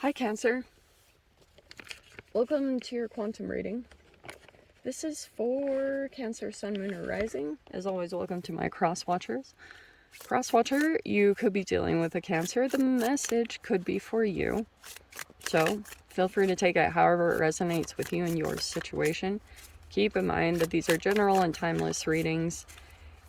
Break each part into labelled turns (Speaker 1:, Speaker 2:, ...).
Speaker 1: Hi Cancer, welcome to your quantum reading. This is for Cancer, Sun, Moon, or Rising. As always, welcome to my cross watchers. Cross watcher, you could be dealing with a Cancer. The message could be for you. So feel free to take it however it resonates with you and your situation. Keep in mind that these are general and timeless readings.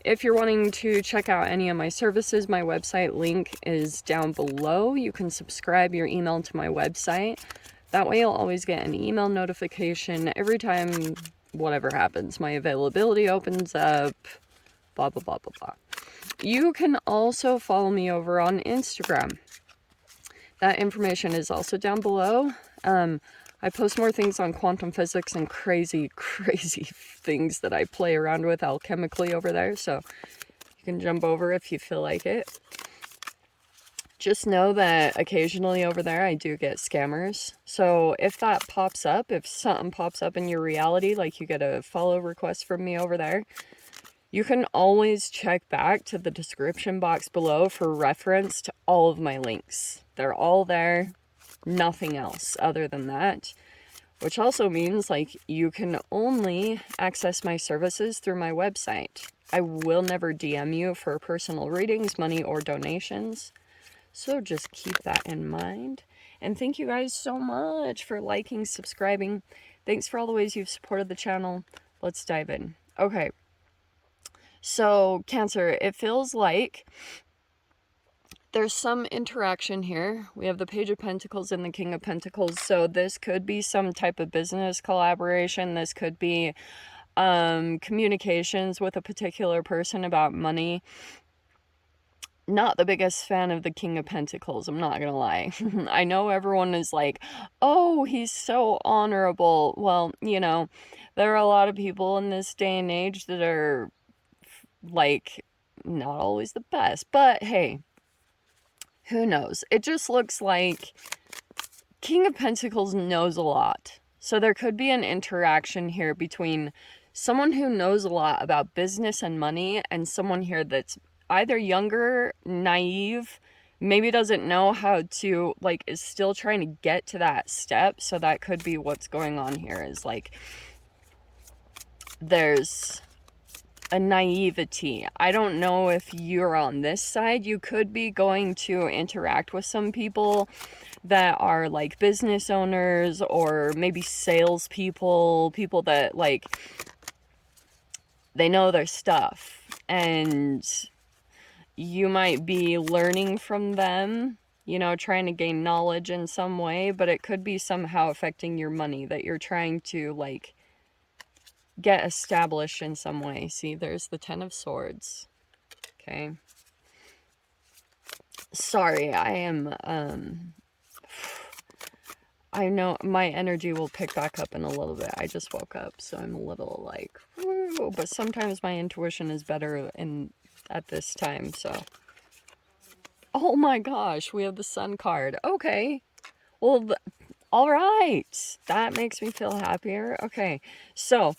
Speaker 1: If you're wanting to check out any of my services, my website link is down below. You can subscribe your email to my website. That way you'll always get an email notification every time whatever happens. My availability opens up, blah, blah, blah, blah, blah. You can also follow me over on Instagram. That information is also down below. I post more things on quantum physics and crazy, crazy things that I play around with alchemically over there. So you can jump over if you feel like it. Just know that occasionally over there I do get scammers. So if that pops up, if something pops up in your reality, like you get a follow request from me over there, you can always check back to the description box below for reference to all of my links. They're all there. Nothing else other than that, which also means like you can only access my services through my website. I will never DM you for personal readings, money, or donations, so just keep that in mind. And thank you guys so much for liking, subscribing. Thanks for all the ways you've supported the channel. Let's dive in. Okay, so Cancer, it feels like there's some interaction here. We have the Page of Pentacles and the King of Pentacles. So this could be some type of business collaboration. This could be communications with a particular person about money. Not the biggest fan of the King of Pentacles, I'm not gonna lie. I know everyone is like, oh, he's so honorable. Well, you know, there are a lot of people in this day and age that are like not always the best. But hey, who knows? It just looks like King of Pentacles knows a lot. So there could be an interaction here between someone who knows a lot about business and money and someone here that's either younger, naive, maybe doesn't know how to, like, is still trying to get to that step. So that could be what's going on here, is like there's a naivety. I don't know if you're on this side. You could be going to interact with some people that are like business owners or maybe salespeople, people that like they know their stuff, and you might be learning from them, you know, trying to gain knowledge in some way, but it could be somehow affecting your money that you're trying to like get established in some way. See, there's the Ten of Swords. Okay. Sorry, I am, I know my energy will pick back up in a little bit. I just woke up, so I'm a little like, woo, but sometimes my intuition is better at this time, so. Oh my gosh, we have the Sun card. Okay. Well, all right. That makes me feel happier. Okay, so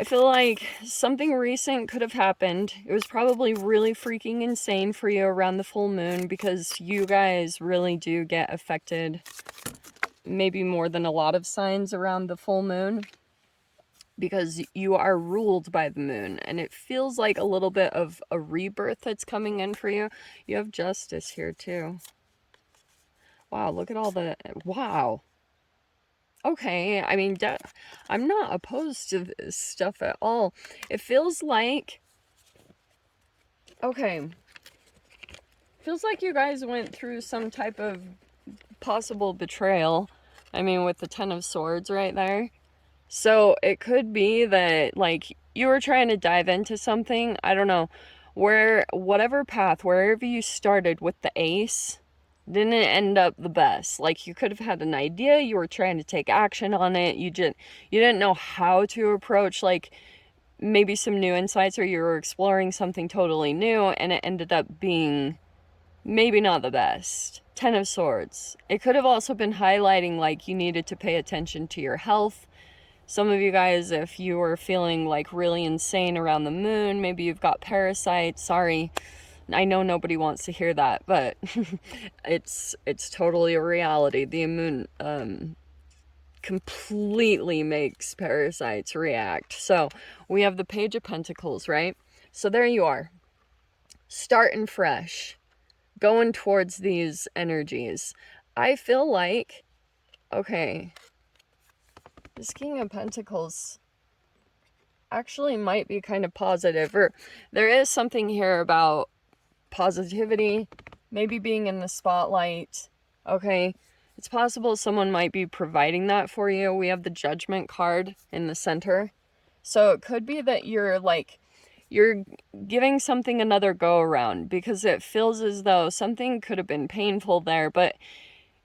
Speaker 1: I feel like something recent could have happened. It was probably really freaking insane for you around the full moon, because you guys really do get affected, maybe more than a lot of signs around the full moon, because you are ruled by the moon, and it feels like a little bit of a rebirth that's coming in for you. You have Justice here too. Wow, look at all the, wow. Okay, I mean, I'm not opposed to this stuff at all. It feels like, okay, feels like you guys went through some type of possible betrayal. I mean, with the Ten of Swords right there. So it could be that, like, you were trying to dive into something, I don't know, where, whatever path, wherever you started with the Ace, didn't end up the best. Like, you could have had an idea, you were trying to take action on it, you didn't know how to approach, like, maybe some new insights, or you were exploring something totally new, and it ended up being maybe not the best. Ten of Swords. It could have also been highlighting, like, you needed to pay attention to your health. Some of you guys, if you were feeling like really insane around the moon, maybe you've got parasites, sorry, I know nobody wants to hear that, but it's totally a reality. The moon completely makes parasites react. So we have the Page of Pentacles, right? So there you are, starting fresh, going towards these energies. I feel like, okay, this King of Pentacles actually might be kind of positive, or there is something here about positivity, maybe being in the spotlight. Okay, it's possible someone might be providing that for you. We have the Judgment card in the center, so it could be that you're giving something another go around, because it feels as though something could have been painful there, but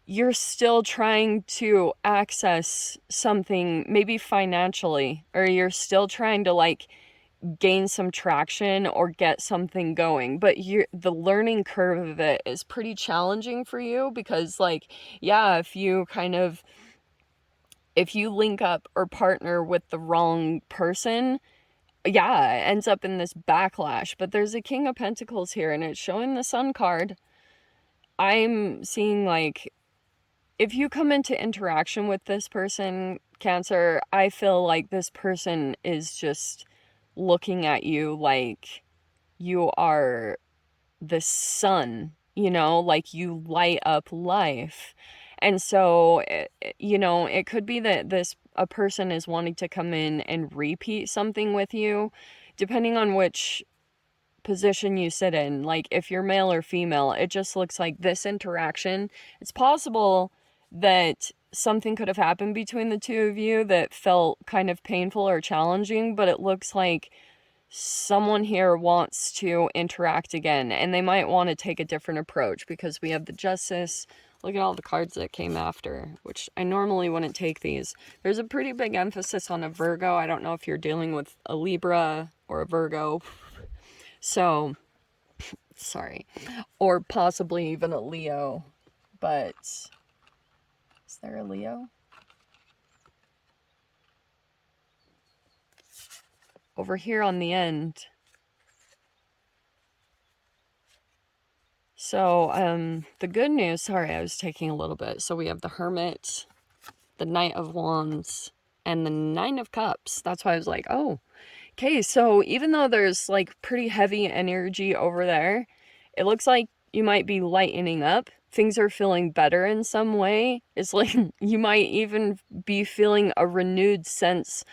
Speaker 1: you're still trying to access something, maybe financially, or you're still trying to like gain some traction or get something going, but the learning curve of it is pretty challenging for you, because like, yeah, if you link up or partner with the wrong person, yeah, it ends up in this backlash. But there's a King of Pentacles here, and it's showing the Sun card. I'm seeing like, if you come into interaction with this person, Cancer, I feel like this person is just looking at you like you are the sun, you know, like you light up life. And so, you know, it could be that a person is wanting to come in and repeat something with you, depending on which position you sit in. Like if you're male or female, it just looks like this interaction. It's possible that something could have happened between the two of you that felt kind of painful or challenging, but it looks like someone here wants to interact again, and they might want to take a different approach, because we have the Justice. Look at all the cards that came after, which I normally wouldn't take these. There's a pretty big emphasis on a Virgo. I don't know if you're dealing with a Libra or a Virgo. So, sorry. Or possibly even a Leo. But, is there a Leo? Over here on the end. So, the good news, sorry, I was taking a little bit. So we have the Hermit, the Knight of Wands, and the Nine of Cups. That's why I was like, oh, okay. So even though there's like pretty heavy energy over there, it looks like you might be lightening up. Things are feeling better in some way. It's like you might even be feeling a renewed sense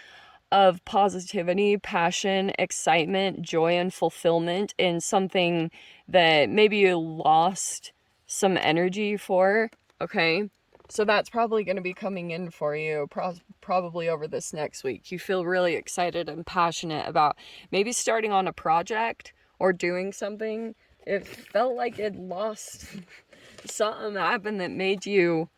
Speaker 1: of positivity, passion, excitement, joy, and fulfillment in something that maybe you lost some energy for, okay? So that's probably going to be coming in for you probably over this next week. You feel really excited and passionate about maybe starting on a project or doing something. It felt like it lost something happened that made you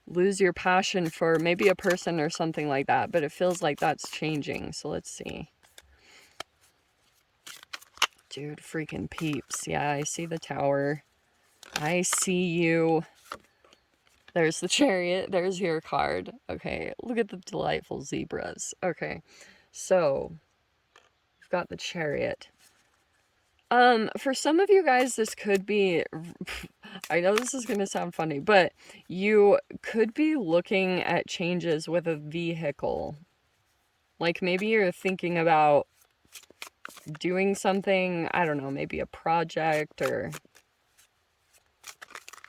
Speaker 1: lose your passion for maybe a person or something like that, but it feels like that's changing. So let's see. Dude, freaking peeps. Yeah, I see the Tower. I see you. There's the Chariot. There's your card. Okay, look at the delightful zebras. Okay, so we've got the Chariot. For some of you guys, this could be, I know this is going to sound funny, but you could be looking at changes with a vehicle. Like maybe you're thinking about doing something, I don't know, maybe a project, or you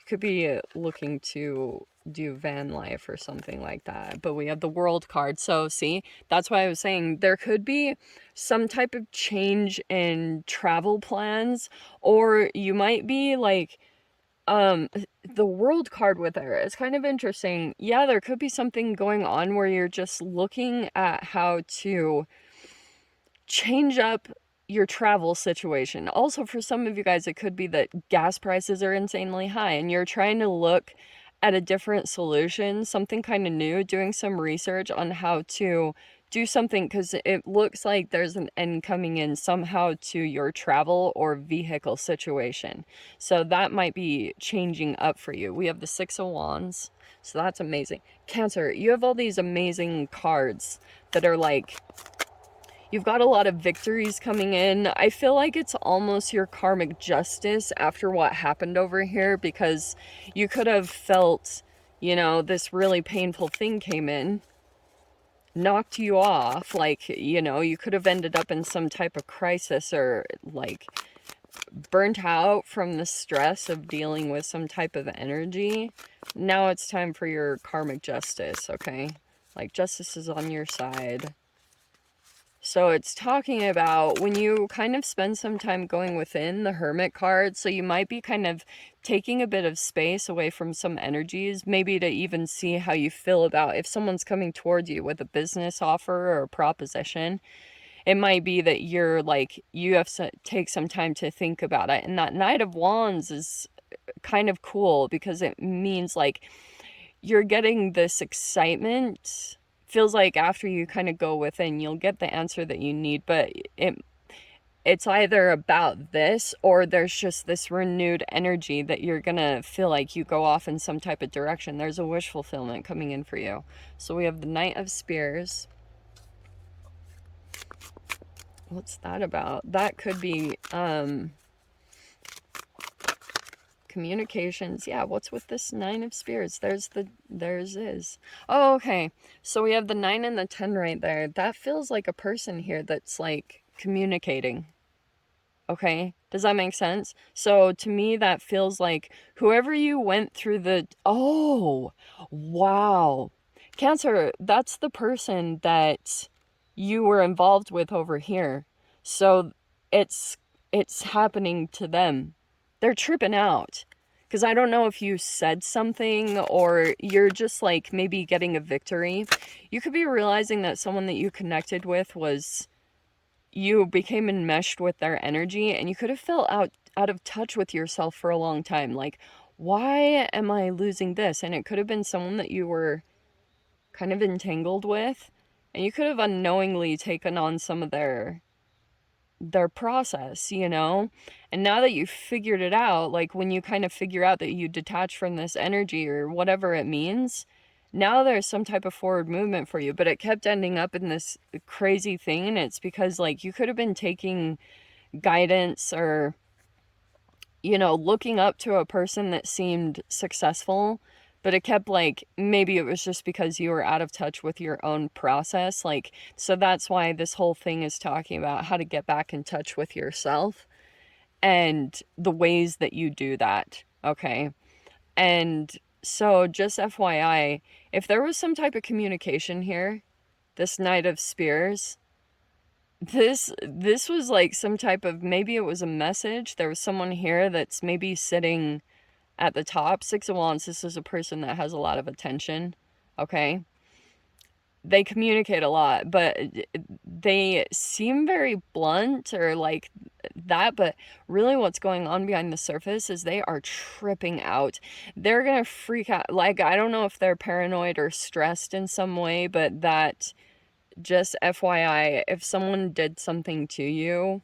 Speaker 1: could be looking to do van life or something like that. But we have the World card. So see, that's why I was saying there could be some type of change in travel plans, or you might be like, the World card with her is kind of interesting. Yeah, there could be something going on where you're just looking at how to change up your travel situation. Also, for some of you guys, it could be that gas prices are insanely high and you're trying to look at a different solution, something kind of new, doing some research on how to do something, because it looks like there's an end coming in somehow to your travel or vehicle situation. So that might be changing up for you. We have the Six of Wands, so that's amazing. Cancer, you have all these amazing cards that are like, You've got a lot of victories coming in. I feel like it's almost your karmic justice after what happened over here, because you could have felt, you know, this really painful thing came in, knocked you off, like, you know, you could have ended up in some type of crisis, or like burnt out from the stress of dealing with some type of energy. Now it's time for your karmic justice, okay? Like, justice is on your side. So it's talking about when you kind of spend some time going within, the Hermit card. So you might be kind of taking a bit of space away from some energies, maybe to even see how you feel about if someone's coming towards you with a business offer or a proposition. It might be that you're like, you have to take some time to think about it. And that Knight of Wands is kind of cool because it means like you're getting this excitement. Feels like after you kind of go within, you'll get the answer that you need, but it's either about this or there's just this renewed energy that you're gonna feel like you go off in some type of direction. There's a wish fulfillment coming in for you. So we have the Knight of Spears. What's that about? That could be communications. Yeah, what's with this 9 of Spears? There's is. Oh, okay. So we have the 9 and the 10 right there. That feels like a person here that's like communicating. Okay, does that make sense? So to me, that feels like whoever you went through the, oh, wow. Cancer, that's the person that you were involved with over here. So it's happening to them. They're tripping out. Because I don't know if you said something or you're just like maybe getting a victory. You could be realizing that someone that you connected with was, you became enmeshed with their energy, and you could have felt out of touch with yourself for a long time. Like, why am I losing this? And it could have been someone that you were kind of entangled with, and you could have unknowingly taken on some of their process, you know? And now that you've figured it out, like when you kind of figure out that you detach from this energy or whatever it means, now there's some type of forward movement for you. But it kept ending up in this crazy thing, and it's because like you could have been taking guidance or, you know, looking up to a person that seemed successful, but it kept like, maybe it was just because you were out of touch with your own process. Like, so that's why this whole thing is talking about how to get back in touch with yourself and the ways that you do that. Okay. And so just FYI, if there was some type of communication here, this Knight of Spears, this was like some type of, maybe it was a message. There was someone here that's maybe sitting at the top. 6 of Wands, this is a person that has a lot of attention, okay? They communicate a lot, but they seem very blunt or like that, but really what's going on behind the surface is they are tripping out. They're gonna freak out. Like, I don't know if they're paranoid or stressed in some way, but that, just FYI, if someone did something to you,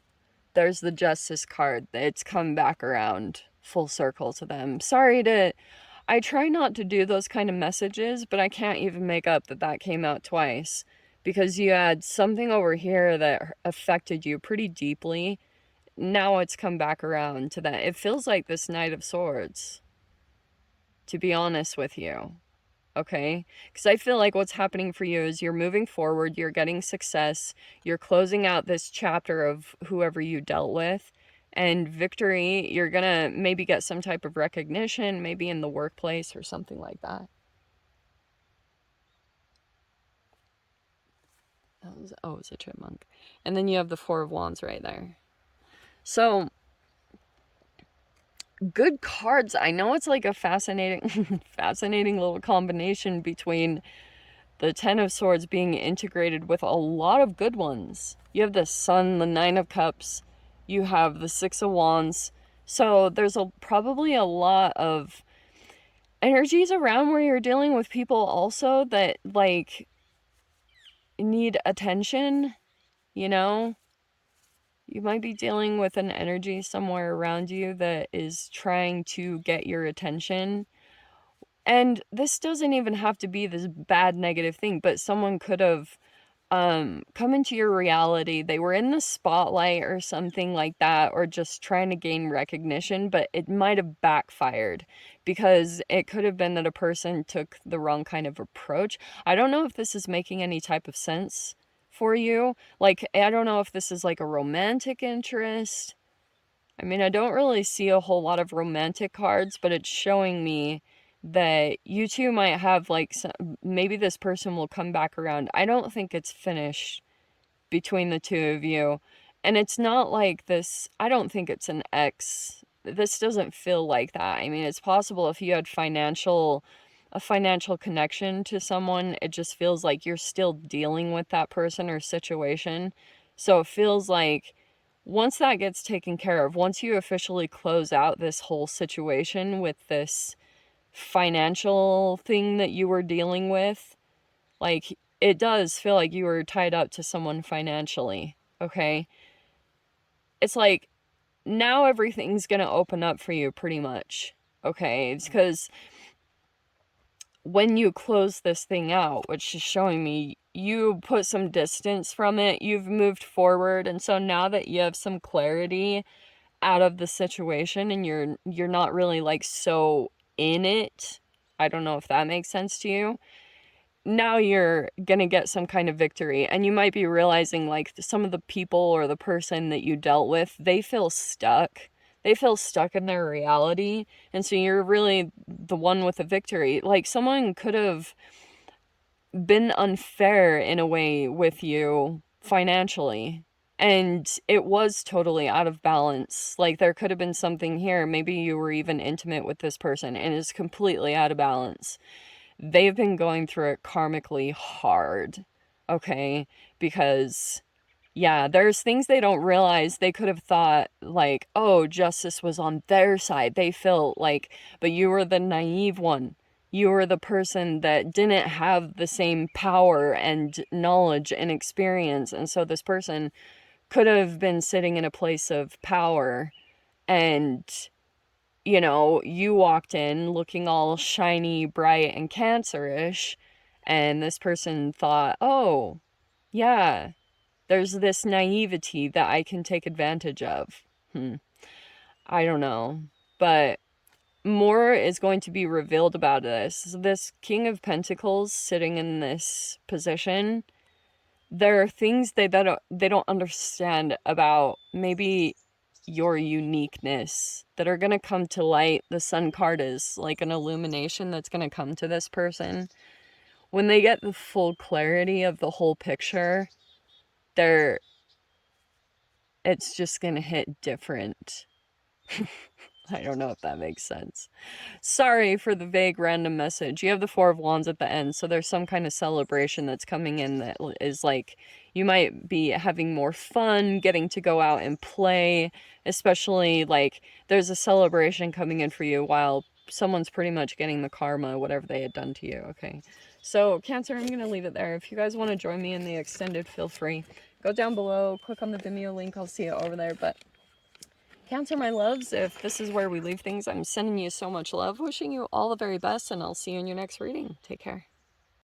Speaker 1: there's the Justice card. It's come back around full circle to them. Sorry to, I try not to do those kind of messages, but I can't even make up that that came out twice, because you had something over here that affected you pretty deeply. Now it's come back around to that. It feels like this Knight of Swords, to be honest with you. Okay? Because I feel like what's happening for you is you're moving forward, you're getting success, you're closing out this chapter of whoever you dealt with, and victory, you're gonna maybe get some type of recognition, maybe in the workplace or something like that. That was, oh, it's a chipmunk. And then you have the 4 of Wands right there. So, good cards. I know it's like a fascinating, fascinating little combination between the 10 of Swords being integrated with a lot of good ones. You have the Sun, the 9 of Cups, you have the 6 of Wands. So there's probably a lot of energies around where you're dealing with people also that like need attention, you know? You might be dealing with an energy somewhere around you that is trying to get your attention. And this doesn't even have to be this bad negative thing, but someone could have come into your reality. They were in the spotlight or something like that, or just trying to gain recognition, but it might have backfired because it could have been that a person took the wrong kind of approach. I don't know if this is making any type of sense for you. Like, I don't know if this is like a romantic interest. I mean, I don't really see a whole lot of romantic cards, but it's showing me that you two might have like maybe this person will come back around. I don't think it's finished between the two of you. And it's not like this, I don't think it's an ex. This doesn't feel like that. I mean, it's possible if you had a financial connection to someone, it just feels like you're still dealing with that person or situation. So it feels like once that gets taken care of, once you officially close out this whole situation with this financial thing that you were dealing with, like, it does feel like you were tied up to someone financially, okay? It's like, now everything's gonna open up for you pretty much, okay? It's because when you close this thing out, which is showing me you put some distance from it, you've moved forward, and so now that you have some clarity out of the situation and you're not really like so in it, I don't know if that makes sense to you, now you're gonna get some kind of victory, and you might be realizing like some of the people or the person that you dealt with, they feel stuck in their reality, and so you're really the one with the victory. Like, someone could have been unfair in a way with you financially, and it was totally out of balance. Like, there could have been something here, maybe you were even intimate with this person, and it's completely out of balance. They've been going through it karmically hard, okay? Because, yeah, there's things they don't realize. They could have thought, like, oh, justice was on their side. They felt like, but you were the naive one. You were the person that didn't have the same power and knowledge and experience. And so this person could have been sitting in a place of power, and you know, you walked in looking all shiny, bright, and cancerish, and this person thought, oh, yeah, there's this naivety that I can take advantage of. I don't know. But more is going to be revealed about this. This King of Pentacles sitting in this position, there are things they don't understand about maybe your uniqueness that are going to come to light. The Sun card is like an illumination that's going to come to this person. When they get the full clarity of the whole picture, it's just going to hit different. I don't know if that makes sense. Sorry for the vague random message. You have the Four of Wands at the end, so there's some kind of celebration that's coming in that is like, you might be having more fun, getting to go out and play, especially like there's a celebration coming in for you while someone's pretty much getting the karma, whatever they had done to you, okay? So, Cancer, I'm going to leave it there. If you guys want to join me in the extended, feel free. Go down below, click on the Vimeo link, I'll see you over there, but Cancer, my loves, if this is where we leave things, I'm sending you so much love, wishing you all the very best, and I'll see you in your next reading. Take care.